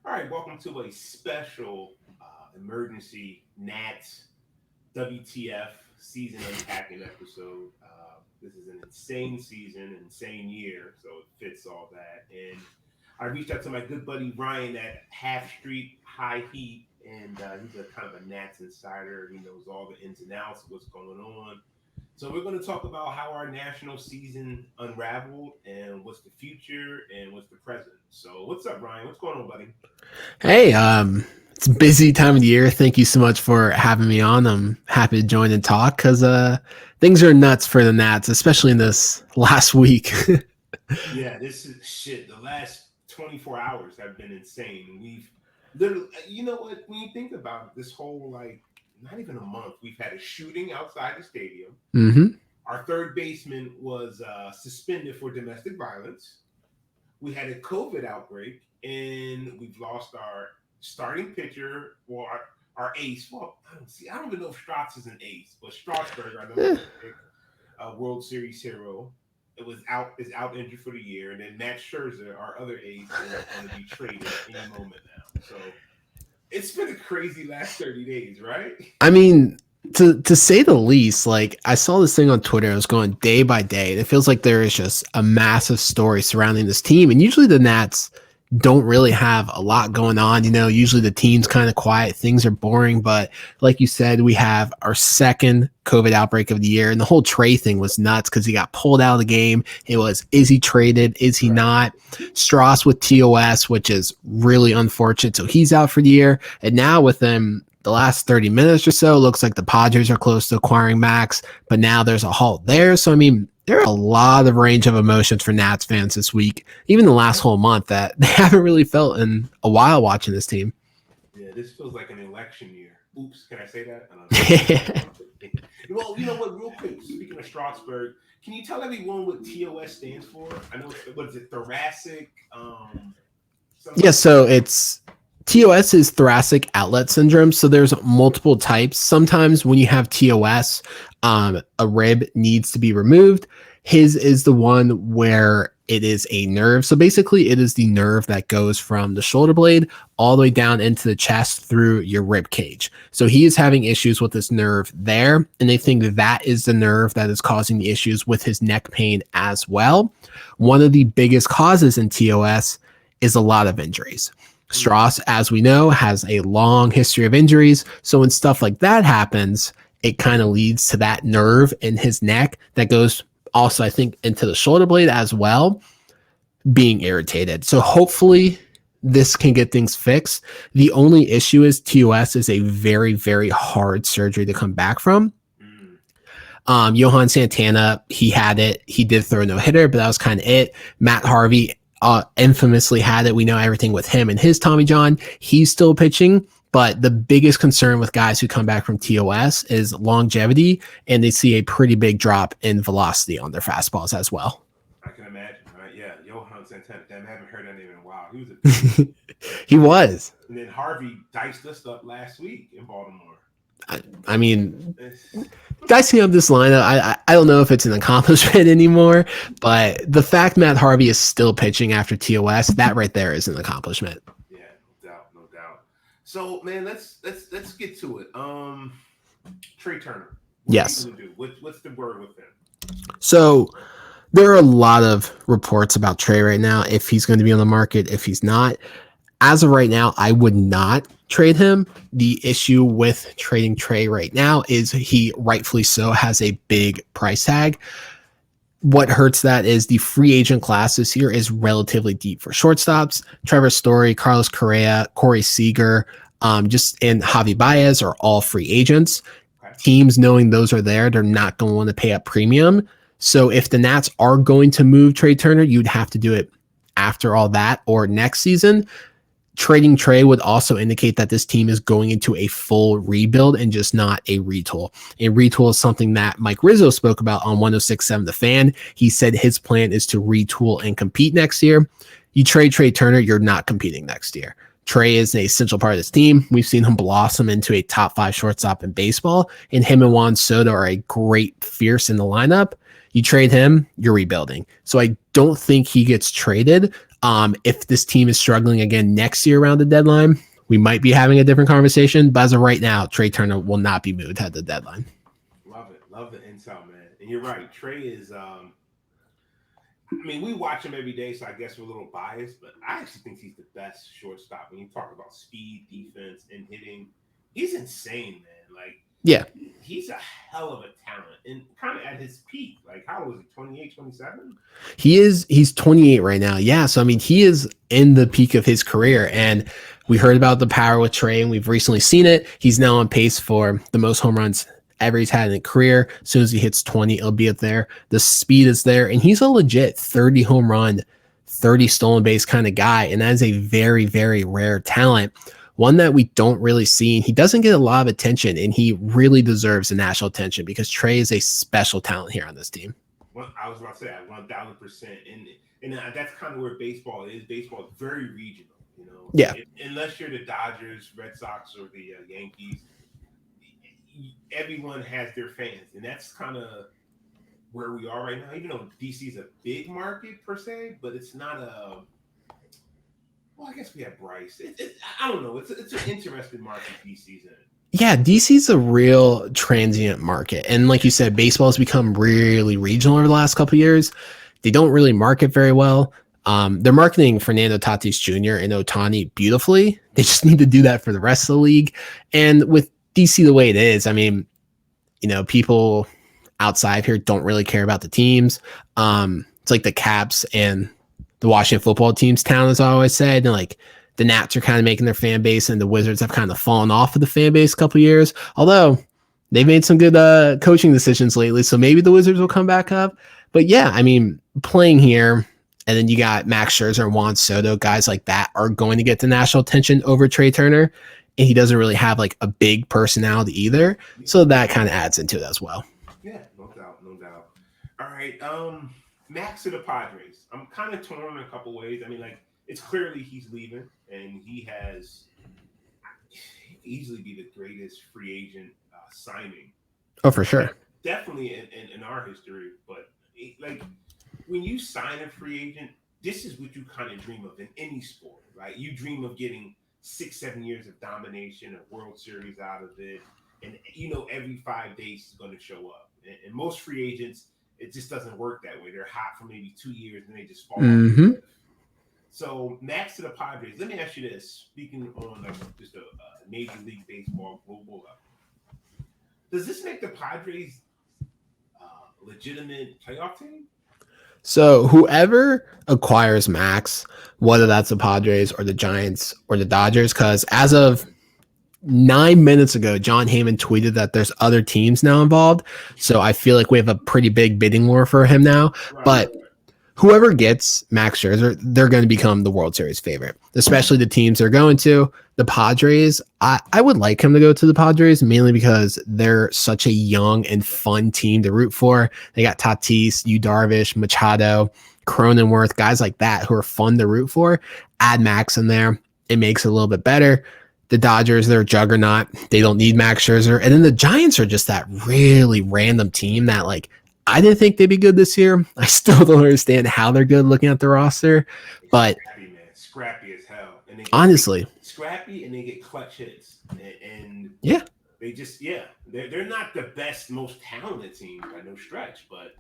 All right, welcome to a special emergency Nats WTF season unpacking episode. This is an insane season, an insane year, so it fits all that. And I reached out to my good buddy Ryan at Half Street High Heat, and he's a kind of a Nats insider. He knows all the ins and outs of what's going on. So we're going to talk about how our national season unraveled and what's the future and what's the present. So what's up, Ryan? What's going on, buddy? Hey, it's a busy time of the year. Thank you so much for having me on. I'm happy to join and talk because things are nuts for the Nats, especially in this last week. Yeah, this is shit. The last 24 hours have been insane. We've literally, you know what? When you think about it, this whole like not even a month, we've had a shooting outside the stadium. Mm-hmm. Our third baseman was suspended for domestic violence. We had a COVID outbreak, and we've lost our starting pitcher, or our ace. Well, I don't even know if Strauss is an ace, but Strasburg, our number one pick, World Series hero, is out injured for the year, and then Matt Scherzer, our other ace, is going to be traded any moment now. So it's been a crazy last 30 days, right? I mean, to say the least, like I saw this thing on Twitter. It was going day by day. And it feels like there is just a massive story surrounding this team. And usually the Nats don't really have a lot going on. You know, usually the team's kind of quiet. Things are boring. But like you said, we have our second COVID outbreak of the year. And the whole Trey thing was nuts because he got pulled out of the game. It was, is he traded? Is he not? Strauss with TOS, which is really unfortunate. So he's out for the year. And now with them, the last 30 minutes or so, looks like the Padres are close to acquiring Max, but now there's a halt there. So, I mean, there are a lot of range of emotions for Nats fans this week, even the last whole month that they haven't really felt in a while watching this team. Yeah, this feels like an election year. Oops, can I say that? I don't know. Well, you know what? Real quick, speaking of Strasburg, can you tell everyone what TOS stands for? I know what is it? Thoracic. Yeah, so it's TOS is thoracic outlet syndrome. So there's multiple types. Sometimes when you have TOS, a rib needs to be removed. His is the one where it is a nerve. So basically it is the nerve that goes from the shoulder blade all the way down into the chest through your rib cage. So he is having issues with this nerve there. And they think that is the nerve that is causing the issues with his neck pain as well. One of the biggest causes in TOS is a lot of injuries. Strauss, as we know, has a long history of injuries. So when stuff like that happens, it kind of leads to that nerve in his neck that goes also, I think, into the shoulder blade as well, being irritated. So hopefully this can get things fixed. The only issue is TOS is a very, very hard surgery to come back from. Johan Santana, he had it. He did throw a no-hitter, but that was kind of it. Matt Harvey infamously had it. We know everything with him and his Tommy John. He's still pitching, but the biggest concern with guys who come back from TOS is longevity, and they see a pretty big drop in velocity on their fastballs as well. I can imagine, right? Yeah, Johan Santana. Damn, I haven't heard that name in a while. He was a he was. And then Harvey diced us up last week in Baltimore. I mean, dicing up this lineup, I don't know if it's an accomplishment anymore, but the fact Matt Harvey is still pitching after TOS, that right there is an accomplishment. Yeah, no doubt. So, man, let's get to it. Trey Turner. Yes. What's the word with him? So there are a lot of reports about Trey right now, if he's going to be on the market, if he's not. As of right now, I would not trade him. The issue with trading Trey right now is he rightfully so has a big price tag. What hurts that is the free agent class this year is relatively deep for shortstops. Trevor Story, Carlos Correa, Corey Seager, and Javi Baez are all free agents. Teams knowing those are there, they're not going to want to pay up premium. So if the Nats are going to move Trey Turner, you'd have to do it after all that or next season. Trading Trey would also indicate that this team is going into a full rebuild and just not a retool. A retool is something that Mike Rizzo spoke about on 106.7 The Fan. He said his plan is to retool and compete next year. You trade Trey Turner, you're not competing next year. Trey is an essential part of this team. We've seen him blossom into a top 5 shortstop in baseball, and him and Juan Soto are a great fierce in the lineup. You trade him, you're rebuilding. So I don't think he gets traded If this team is struggling again next year around the deadline, we might be having a different conversation. But as of right now, Trey Turner will not be moved at the deadline. Love the intel, man. And you're right. Trey is. I mean, we watch him every day, so I guess we're a little biased, but I actually think he's the best shortstop. When you talk about speed, defense, and hitting, he's insane, man. Like, Yeah. He's a hell of a talent and kind of at his peak. Like, how old is he? 28, 27? He's 28 right now. Yeah. So, I mean, he is in the peak of his career. And we heard about the power with Trey, and we've recently seen it. He's now on pace for the most home runs ever he's had in a career. As soon as he hits 20, it'll be up there. The speed is there. And he's a legit 30 home run, 30 stolen base kind of guy. And that is a very, very rare talent. One that we don't really see. He doesn't get a lot of attention, and he really deserves the national attention because Trey is a special talent here on this team. Well, I was about to say that 1,000%. And that's kind of where baseball is. Baseball is very regional, you know. Yeah. Unless you're the Dodgers, Red Sox, or the Yankees, everyone has their fans, and that's kind of where we are right now. Even though DC is a big market per se, but it's not a. Well, I guess we have Bryce. I don't know. It's an interesting market DC's in. Yeah, DC's a real transient market, and like you said, baseball has become really regional over the last couple of years. They don't really market very well. They're marketing Fernando Tatis Jr. and Ohtani beautifully. They just need to do that for the rest of the league. And with DC the way it is, I mean, you know, people outside here don't really care about the teams. It's like the Caps and the Washington football team's town, as I always said. And like the Nats are kind of making their fan base, and the Wizards have kind of fallen off of the fan base a couple of years. Although they've made some good coaching decisions lately, so maybe the Wizards will come back up. But yeah, I mean, playing here, and then you got Max Scherzer and Juan Soto, guys like that are going to get the national attention over Trey Turner. And he doesn't really have like a big personality either. So that kind of adds into it as well. Yeah, no doubt. All right. Max to the Padres. I'm kind of torn in a couple ways. I mean, like, it's clearly he's leaving, and he has easily be the greatest free agent signing. Oh, for sure. Definitely in our history. But like, when you sign a free agent, this is what you kind of dream of in any sport, right? You dream of getting 6-7 years of domination, a World Series out of it, and you know every 5 days is going to show up. And most free agents, it just doesn't work that way. They're hot for maybe 2 years, and they just fall off. So Max to the Padres. Let me ask you this: speaking on just a Major League Baseball global level, does this make the Padres a legitimate playoff team? So whoever acquires Max, whether that's the Padres or the Giants or the Dodgers, because as of 9 minutes ago, John Heyman tweeted that there's other teams now involved. So I feel like we have a pretty big bidding war for him now. Right. But whoever gets Max Scherzer, they're going to become the World Series favorite, especially the teams they're going to. The Padres, I would like him to go to the Padres, mainly because they're such a young and fun team to root for. They got Tatis, Yu Darvish, Machado, Cronenworth, guys like that who are fun to root for. Add Max in there, it makes it a little bit better. The Dodgers, they're a juggernaut. They don't need Max Scherzer. And then the Giants are just that really random team that, like, I didn't think they'd be good this year. I still don't understand how they're good looking at the roster. But scrappy as hell. And honestly, scrappy, and they get clutch hits. And yeah, they just they're not the best, most talented team by no stretch. But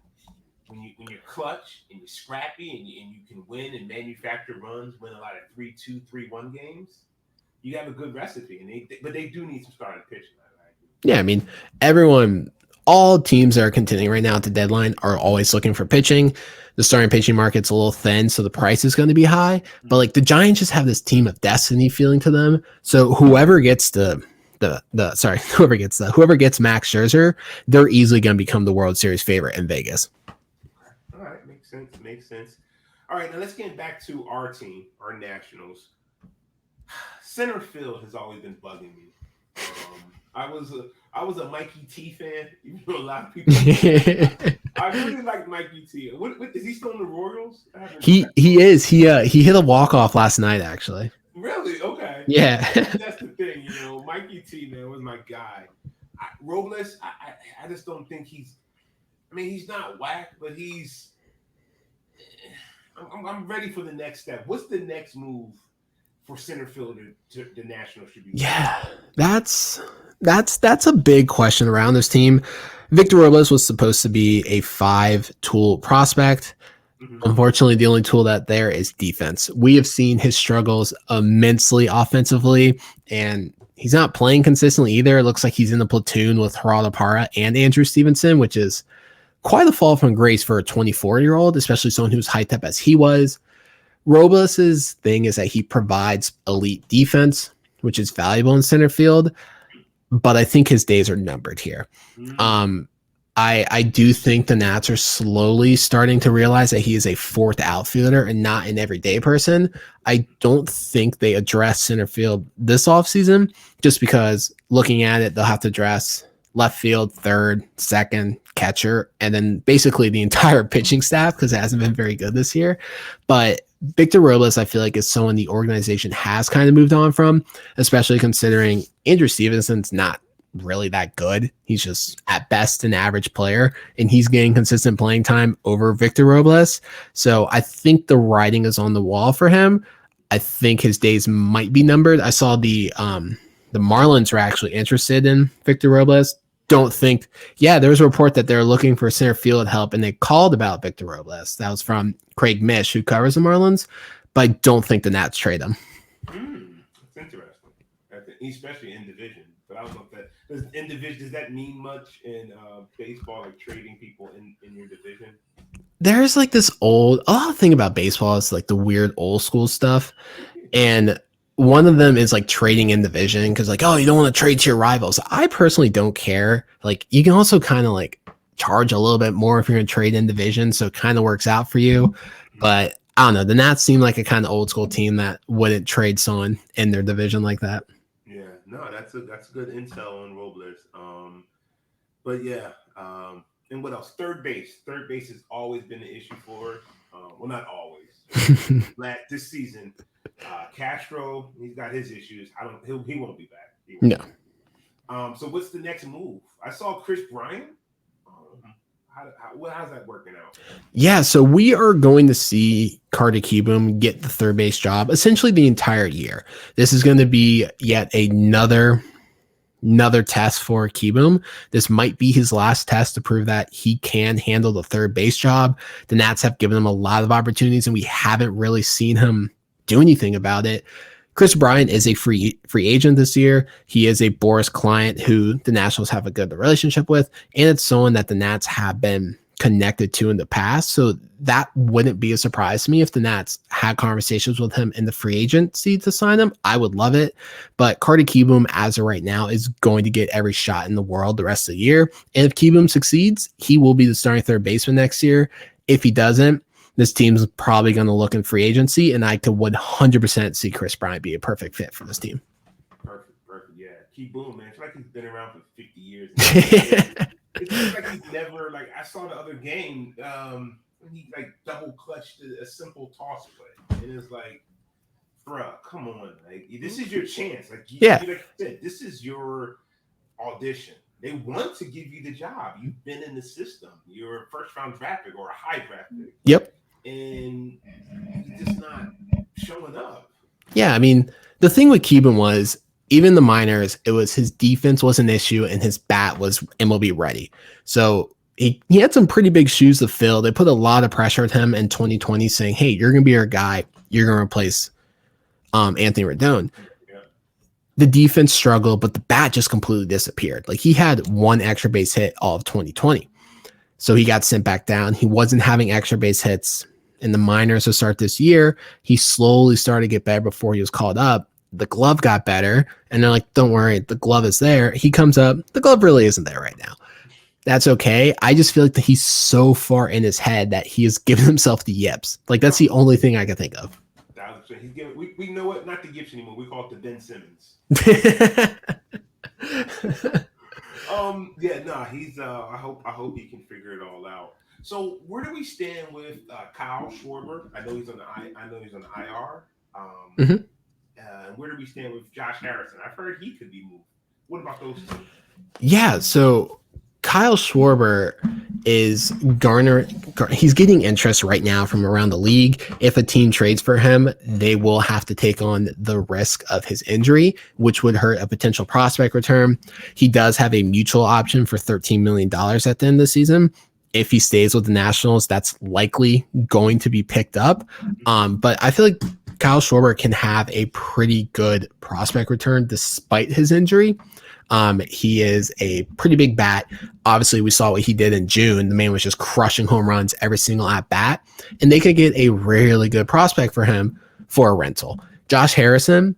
when you're clutch and you're scrappy and you can win and manufacture runs, win a lot of 3-2, 3-1 games, you have a good recipe. And but they do need some starting pitching. Right? Yeah, I mean, all teams that are contending right now at the deadline are always looking for pitching. The starting pitching market's a little thin, so the price is going to be high. But like the Giants just have this team of destiny feeling to them. So whoever gets whoever gets Max Scherzer, they're easily going to become the World Series favorite in Vegas. All right, makes sense. All right, now let's get back to our team, our Nationals. Center field has always been bugging me. I was a Mikey T fan, even though a lot of people. I really like Mikey T. What is he still in the Royals? He is. He hit a walk-off last night, actually. Really? Okay. Yeah. That's the thing, you know. Mikey T, man, was my guy. Robles, I just don't think he's. I mean, he's not whack, but he's. I'm ready for the next step. What's the next move for center fielder to the Nationals should be looking Yeah, that's a big question around this team. Victor Robles was supposed to be a 5-tool prospect. at? Unfortunately, the only tool that there is defense. We have seen his struggles immensely offensively, and he's not playing consistently either. It looks like he's in the platoon with Geraldo Parra and Andrew Stevenson, which is quite a fall from grace for a 24-year-old, especially someone who's hyped up as he was. Robles' thing is that he provides elite defense, which is valuable in center field, but I think his days are numbered here. Mm-hmm. I do think the Nats are slowly starting to realize that he is a fourth outfielder and not an everyday person. I don't think they address center field this offseason just because looking at it, they'll have to address left field, third, second, catcher, and then basically the entire pitching staff because it hasn't been very good this year. But Victor Robles, I feel like, is someone the organization has kind of moved on from, especially considering Andrew Stevenson's not really that good. He's just at best an average player, and he's getting consistent playing time over Victor Robles. So I think the writing is on the wall for him. I think his days might be numbered. I saw the Marlins were actually interested in Victor Robles. Don't think, yeah, there was a report that they're looking for center field help, and they called about Victor Robles. That was from Craig Mish, who covers the Marlins, but I don't think the Nats trade him. That's interesting. Especially in division. But I don't know if that does that mean much in baseball, like trading people in your division? There's like this old, a lot of thing about baseball is like the weird old school stuff. And one of them is like trading in division because like, oh, you don't want to trade to your rivals. I personally don't care. Like you can also kind of like charge a little bit more if you're going to trade in division. So it kind of works out for you. But I don't know. The Nats seem like a kind of old school team that wouldn't trade someone in their division like that. Yeah, no, that's good intel on Robles. But yeah, and what else? Third base. Third base has always been an issue for. Well, not always. This season, Castro, he's got his issues. He won't be back. No. So what's the next move? I saw Chris Bryant. How's that working out? Yeah, so we are going to see Carter Kieboom get the third base job essentially the entire year. This is going to be yet another test for Kieboom. This might be his last test to prove that he can handle the third base job. The Nats have given him a lot of opportunities, and we haven't really seen him do anything about it. Chris Bryant is a free agent this year. He is a Boris client who the Nationals have a good relationship with, and it's someone that the Nats have been connected to in the past. So that wouldn't be a surprise to me if the Nats had conversations with him in the free agency to sign him. I would love it. But Carter Kieboom, as of right now, is going to get every shot in the world the rest of the year. And if Kieboom succeeds, he will be the starting third baseman next year. If he doesn't, this team's probably going to look in free agency, and I could 100% see Chris Bryant be a perfect fit for this team. Perfect. Yeah, Kieboom, man. It's like he's been around for 50 years. It's like he's never, like, I saw the other game, he like double clutched a simple toss play, and it's like, bruh, come on, like this is your chance. Like you said, this is your audition. They want to give you the job. You've been in the system. You're a first round draft pick or a high draft pick. Yep. And you're just not showing up. Yeah, I mean, the thing with Kieboom was even the minors, it was his defense was an issue and his bat was MLB ready. So he had some pretty big shoes to fill. They put a lot of pressure on him in 2020 saying, hey, you're going to be our guy. You're going to replace Anthony Rendon. Yeah. The defense struggled, but the bat just completely disappeared. Like he had one extra base hit all of 2020. So he got sent back down. He wasn't having extra base hits in the minors to start this year. He slowly started to get better before he was called up. The glove got better, and they're like, don't worry, the glove is there. He comes up, the glove really isn't there right now. That's okay. I just feel like that he's so far in his head that he has given himself the yips. Like, that's the only thing I can think of. He's giving, we know what, not the yips anymore. We call it the Ben Simmons. He's I hope he can figure it all out. So where do we stand with Kyle Schwarber? I know he's on the IR. Where do we stand with Josh Harrison? I've heard he could be moved. What about those two? Yeah, so Kyle Schwarber is he's getting interest right now from around the league. If a team trades for him, they will have to take on the risk of his injury, which would hurt a potential prospect return. He does have a mutual option for $13 million at the end of the season. If he stays with the Nationals, that's likely going to be picked up. But I feel like Kyle Schwarber can have a pretty good prospect return despite his injury. He is a pretty big bat. Obviously, we saw what he did in June. The man was just crushing home runs every single at bat, and they could get a really good prospect for him for a rental. Josh Harrison,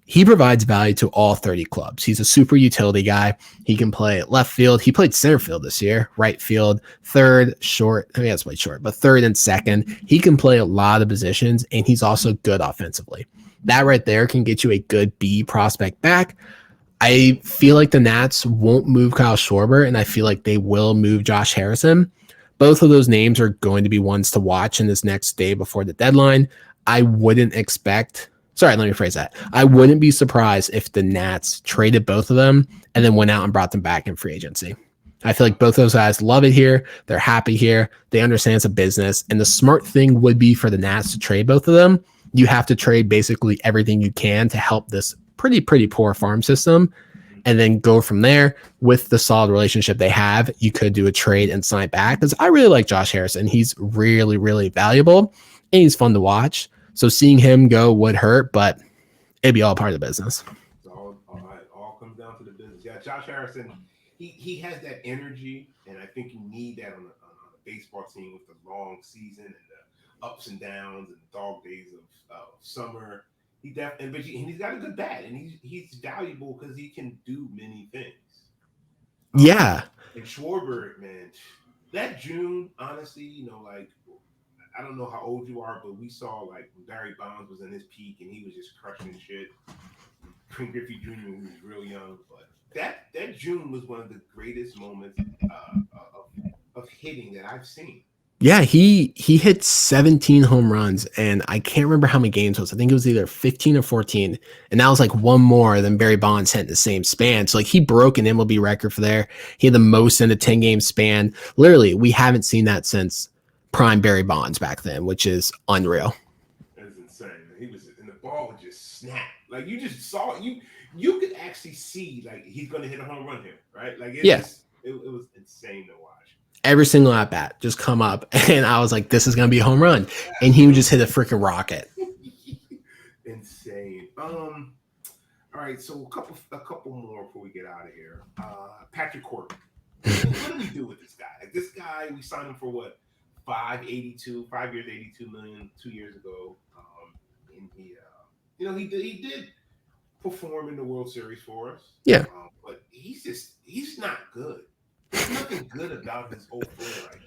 he provides value to all 30 clubs. He's a super utility guy. He can play left field. He played center field this year, right field, third, short. I mean, that's played short, but third and second. He can play a lot of positions, and he's also good offensively. That right there can get you a good B prospect back. I feel like the Nats won't move Kyle Schwarber, and I feel like they will move Josh Harrison. Both of those names are going to be ones to watch in this next day before the deadline. I wouldn't expect – sorry, let me phrase that. I wouldn't be surprised if the Nats traded both of them and then went out and brought them back in free agency. I feel like both those guys love it here. They're happy here. They understand it's a business. And the smart thing would be for the Nats to trade both of them. You have to trade basically everything you can to help this pretty poor farm system, and then go from there. With the solid relationship they have, you could do a trade and sign back, because I really like Josh Harrison. He's really valuable, and he's fun to watch. So seeing him go would hurt, but it'd be all part of the business. It all comes down to the business. Yeah, Josh Harrison, he has that energy, and I think you need that on a baseball team with the long season and the ups and downs and dog days of summer. He's got a good bat, and he's valuable because he can do many things. Yeah. And Schwarber, man, that June, honestly, like, I don't know how old you are, but we saw like when Barry Bonds was in his peak and he was just crushing shit. Ken Griffey Jr., who was real young, but that June was one of the greatest moments of hitting that I've seen. Yeah, he hit 17 home runs, and I can't remember how many games it was. I think it was either 15 or 14, and that was like one more than Barry Bonds hit in the same span. So like he broke an MLB record for there. He had the most in a 10-game span. Literally, we haven't seen that since prime Barry Bonds back then, which is unreal. That's insane. He was, and the ball would just snap. Like you just saw it. You could actually see like he's going to hit a home run here, right? Like it was insane to watch. Every single at bat just come up, and I was like, this is going to be a home run. And he would just hit a freaking rocket. Insane. All right, so a couple more before we get out of here. Patrick Corbin. What do we do with this guy? Like this guy, we signed him for what? 5 years, $82 million 2 years ago. And he did perform in the World Series for us. Yeah. But he's not good. There's nothing good about his whole play right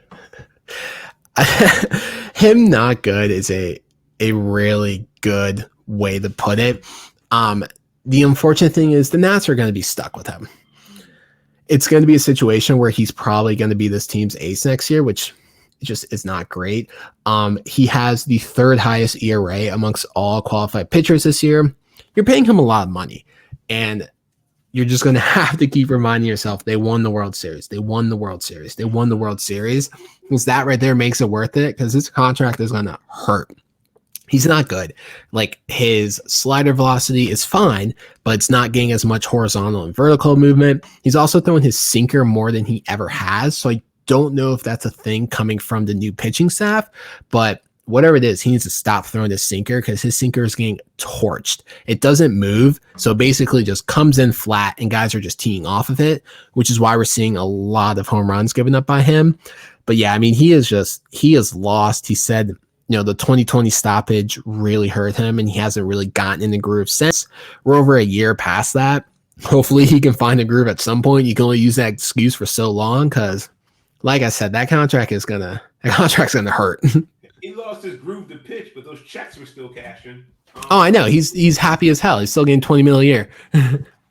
now. Him not good is a really good way to put it. The unfortunate thing is the Nats are going to be stuck with him. It's going to be a situation where he's probably going to be this team's ace next year, which just is not great. He has the third highest ERA amongst all qualified pitchers this year. You're paying him a lot of money, and you're just going to have to keep reminding yourself they won the World Series. They won the World Series. They won the World Series. Because that right there makes it worth it, because his contract is going to hurt. He's not good. Like his slider velocity is fine, but it's not getting as much horizontal and vertical movement. He's also throwing his sinker more than he ever has. So I don't know if that's a thing coming from the new pitching staff, but whatever it is, he needs to stop throwing his sinker, because his sinker is getting torched. It doesn't move, so basically just comes in flat, and guys are just teeing off of it, which is why we're seeing a lot of home runs given up by him. But yeah, I mean, he is lost. He said, the 2020 stoppage really hurt him, and he hasn't really gotten in the groove since. We're over a year past that. Hopefully he can find a groove at some point. You can only use that excuse for so long, because like I said, that contract's gonna hurt. He lost his groove to pitch, but those checks were still cashing. Oh, I know. He's happy as hell. He's still getting $20 million a year.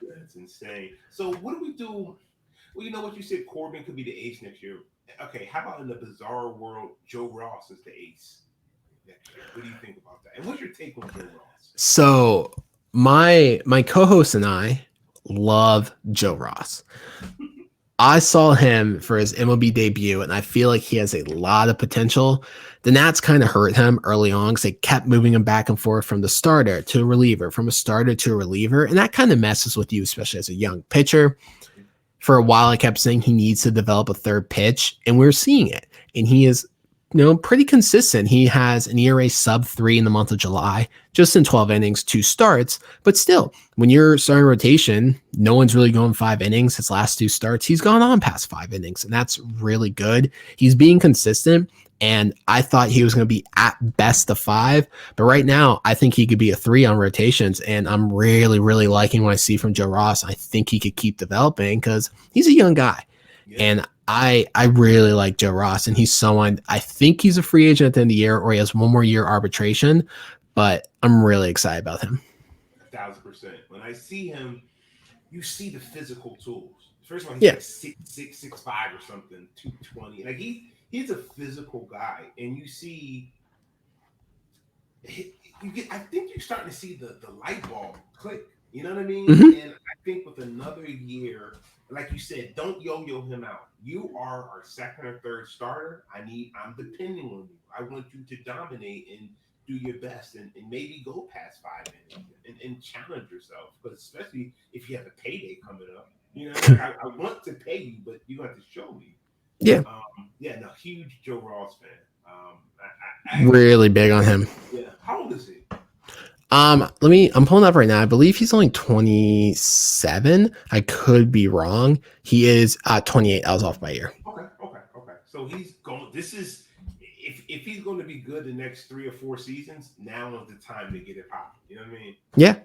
That's insane. So what do we do? Well, you know what you said, Corbin could be the ace next year. Okay, how about in the bizarre world, Joe Ross is the ace next year? What do you think about that? And what's your take on Joe Ross? So my co-host and I love Joe Ross. I saw him for his MLB debut, and I feel like he has a lot of potential. The Nats kind of hurt him early on because they kept moving him back and forth from the starter to a reliever, from a starter to a reliever, and that kind of messes with you, especially as a young pitcher. For a while, I kept saying he needs to develop a third pitch, and we're seeing it. And he is, pretty consistent. He has an ERA sub 3 in the month of July, just in 12 innings, 2 starts. But still, when you're starting rotation, no one's really going 5 innings. His last 2 starts, he's gone on past 5 innings, and that's really good. He's being consistent, and I thought he was going to be at best a 5. But right now, I think he could be a 3 on rotations, and I'm really, really liking what I see from Joe Ross. I think he could keep developing because he's a young guy. Yeah. And I really like Joe Ross, and he's someone, I think he's a free agent at the end of the year, or he has one more year arbitration, but I'm really excited about him. 1,000%. When I see him, you see the physical tools. First of all, he's like 6'6", 6'5" or something, 220. Like he's a physical guy, and you see, I think you're starting to see the light bulb click. You know what I mean? Mm-hmm. And I think with another year, like you said, don't yo-yo him out. You are our second or third starter. I'm depending on you. I want you to dominate and do your best and maybe go past 5 innings and challenge yourself. But especially if you have a payday coming up. Like I want to pay you, but you have to show me. Yeah. Huge Joe Ross fan. Really big on him. Yeah. How old is he? I'm pulling up right now. I believe he's only 27. I could be wrong. He is 28. I was off by a year. Okay. So he's going. This is if he's going to be good the next 3 or 4 seasons. Now is the time to get it hot. You know what I mean? Yeah.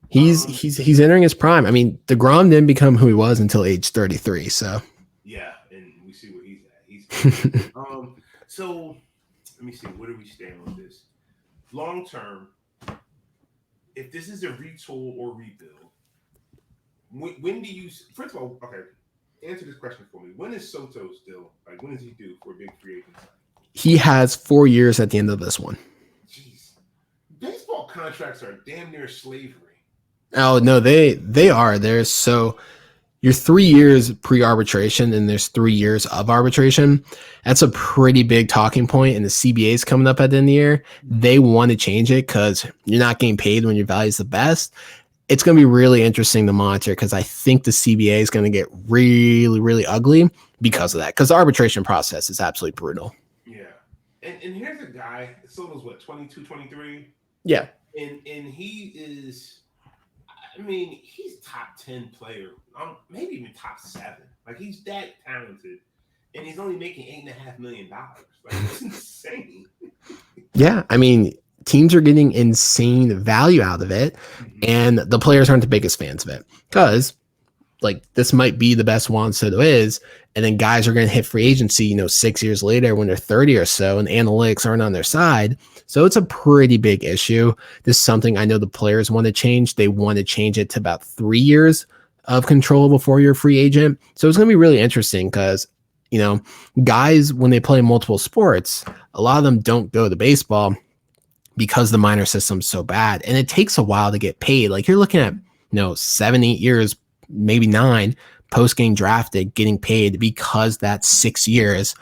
He's entering his prime. I mean, DeGrom didn't become who he was until age 33. So yeah, and we see where he's at. So let me see. Where do we stand on this? Long term. If this is a retool or rebuild, when do you? First of all, okay, answer this question for me. When is Soto still? Like, when does he do for a big free agent? He has 4 years at the end of this one. Jeez, baseball contracts are damn near slavery. Oh no, they are. There's so you're 3 years pre-arbitration, and there's 3 years of arbitration. That's a pretty big talking point, and the CBA is coming up at the end of the year. They want to change it because you're not getting paid when your value is the best. It's going to be really interesting to monitor because I think the CBA is going to get really, really ugly because of that, because the arbitration process is absolutely brutal. Yeah. And here's a guy, Soto's what, 22, 23? Yeah. And he is... I mean, he's top 10 player, maybe even top 7. Like, he's that talented, and he's only making $8.5 million. Like, it's insane. Yeah, I mean, teams are getting insane value out of it, and the players aren't the biggest fans of it because, like, this might be the best Juan Soto is, and then guys are going to hit free agency, 6 years later when they're 30 or so, and analytics aren't on their side. So it's a pretty big issue. This is something I know the players want to change. They want to change it to about 3 years of control before you're a free agent. So it's going to be really interesting because, guys, when they play multiple sports, a lot of them don't go to baseball because the minor system's so bad. And it takes a while to get paid. Like, you're looking at, 7, 8 years, maybe 9 post getting drafted, getting paid because that's 6 years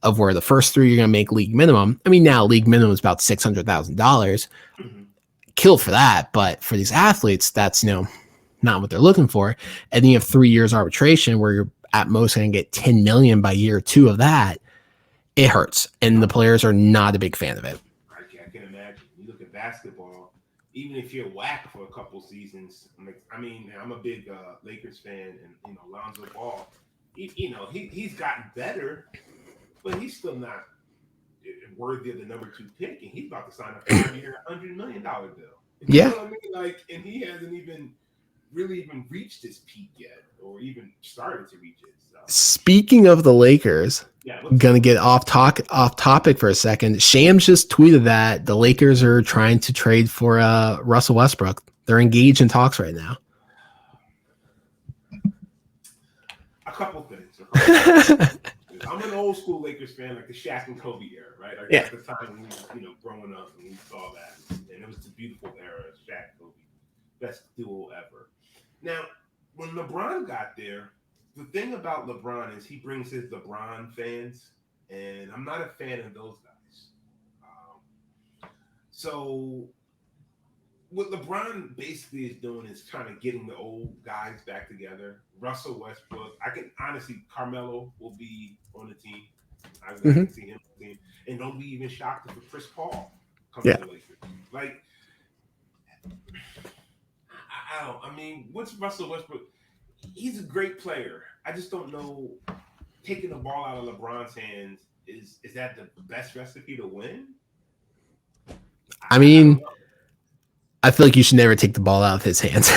of where the first 3 you're going to make league minimum. I mean, now league minimum is about $600,000. Kill for that. But for these athletes, that's, not what they're looking for. And then you have 3 years arbitration where you're at most going to get 10 million by year 2 of that. It hurts. And the players are not a big fan of it. I can imagine. You look at basketball, even if you're whack for a couple seasons, I'm a big Lakers fan, and Lonzo Ball, he's gotten better, but he's still not worthy of the number 2 pick, and he's about to sign a 5-year, $100 million deal. You know what I mean? Like, and he hasn't even reached his peak yet, or even started to reach it. So. Speaking of the Lakers, gonna get off topic for a second. Shams just tweeted that the Lakers are trying to trade for Russell Westbrook. They're engaged in talks right now. A couple things. I'm an old school Lakers fan, like the Shaq and Kobe era, right? Like at the time when we growing up and we saw that, and it was the beautiful era of Shaq, Kobe, best duo ever. Now, when LeBron got there, the thing about LeBron is he brings his LeBron fans, and I'm not a fan of those guys. So what LeBron basically is doing is kind of getting the old guys back together. Russell Westbrook, I can honestly, Carmelo will be on the team. I can see him on the team, and don't be even shocked if Chris Paul comes to the Lakers. Like, I don't. I mean, what's Russell Westbrook? He's a great player. I just don't know. Taking the ball out of LeBron's hands is that the best recipe to win? I mean, I feel like you should never take the ball out of his hands.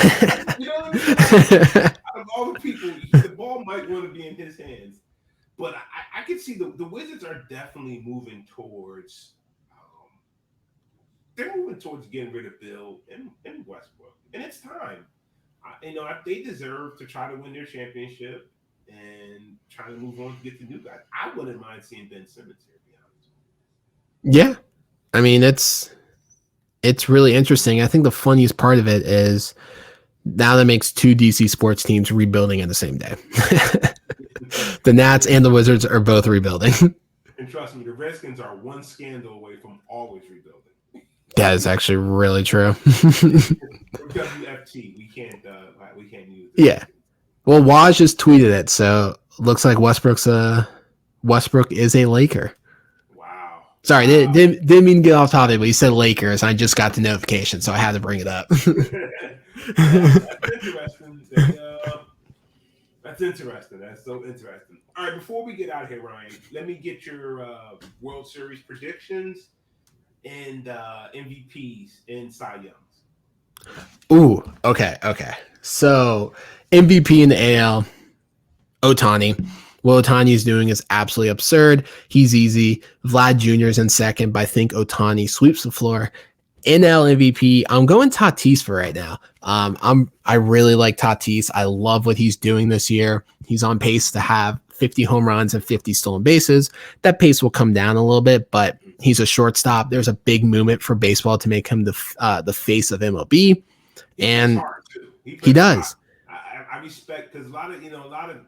You know what I mean? Out of all the people, the ball might want to be in his hands. But I can see the Wizards are definitely moving towards they're moving towards getting rid of Bill and Westbrook. And it's time. They deserve to try to win their championship and try to move on to get the new guys. I wouldn't mind seeing Ben Simmons here, to be honest. Yeah. I mean, it's really interesting. I think the funniest part of it is now that makes 2 DC sports teams rebuilding in the same day. The Nats and the Wizards are both rebuilding. And trust me, the Redskins are one scandal away from always rebuilding. That is actually really true. WFT, we can't use it. Yeah. Well, Waj just tweeted it, so looks like Westbrook is a Laker. Wow. Sorry, didn't mean to get off topic, but he said Lakers. I just got the notification, so I had to bring it up. That's interesting. That's interesting. That's so interesting. All right, before we get out of here, Ryan, let me get your World Series predictions and MVPs and Cy Youngs. Ooh, okay. So MVP in the AL, Ohtani. What Ohtani is doing is absolutely absurd. He's easy. Vlad Jr. is in second, but I think Ohtani sweeps the floor. NL MVP, I'm going Tatis for right now. I really like Tatis. I love what he's doing this year. He's on pace to have 50 home runs and 50 stolen bases. That pace will come down a little bit, but he's a shortstop. There's a big movement for baseball to make him the face of MLB, and he does. I respect, because a lot of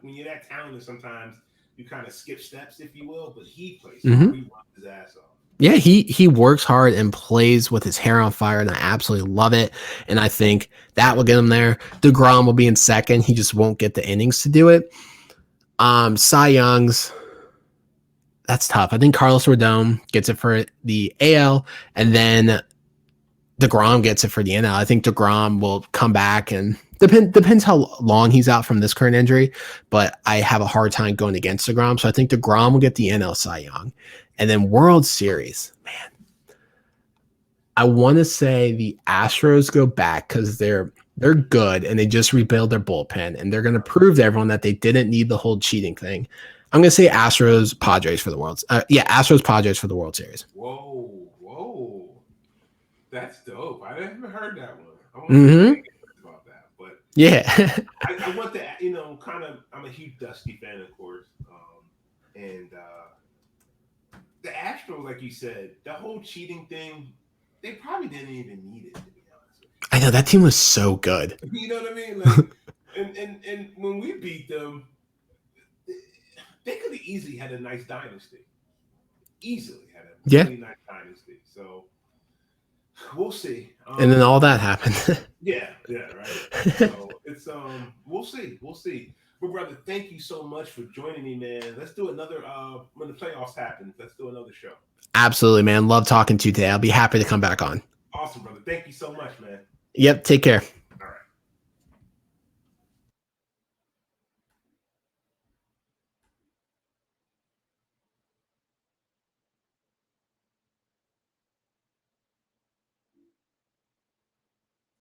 when you're that talented, sometimes you kind of skip steps, if you will. But he plays. He runs his ass off. Yeah, he works hard and plays with his hair on fire, and I absolutely love it. And I think that will get him there. DeGrom will be in second. He just won't get the innings to do it. Cy Youngs, that's tough. I think Carlos Rodon gets it for the AL, and then DeGrom gets it for the NL. I think DeGrom will come back, and depends how long he's out from this current injury, but I have a hard time going against DeGrom. So I think DeGrom will get the NL Cy Young. And then World Series, man, I want to say the Astros go back because they're good and they just rebuild their bullpen, and they're going to prove to everyone that they didn't need the whole cheating thing. I'm going to say Astros Padres for the Astros Padres for the World Series. Whoa, that's dope. I haven't heard that one. I want to think about that, but yeah, I want to kind of. I'm a huge Dusty fan, of course, and the Astros, like you said, the whole cheating thing, they probably didn't even need it, to be honest with you. I know that team was so good. You know what I mean? Like, and when we beat them, they could have easily had a nice dynasty. Easily had a really nice dynasty. So we'll see. And then all that happened. Yeah, right. So it's we'll see. But brother, thank you so much for joining me, man. Let's do another when the playoffs happen. Let's do another show. Absolutely, man. Love talking to you today. I'll be happy to come back on. Awesome, brother. Thank you so much, man. Yep. Take care.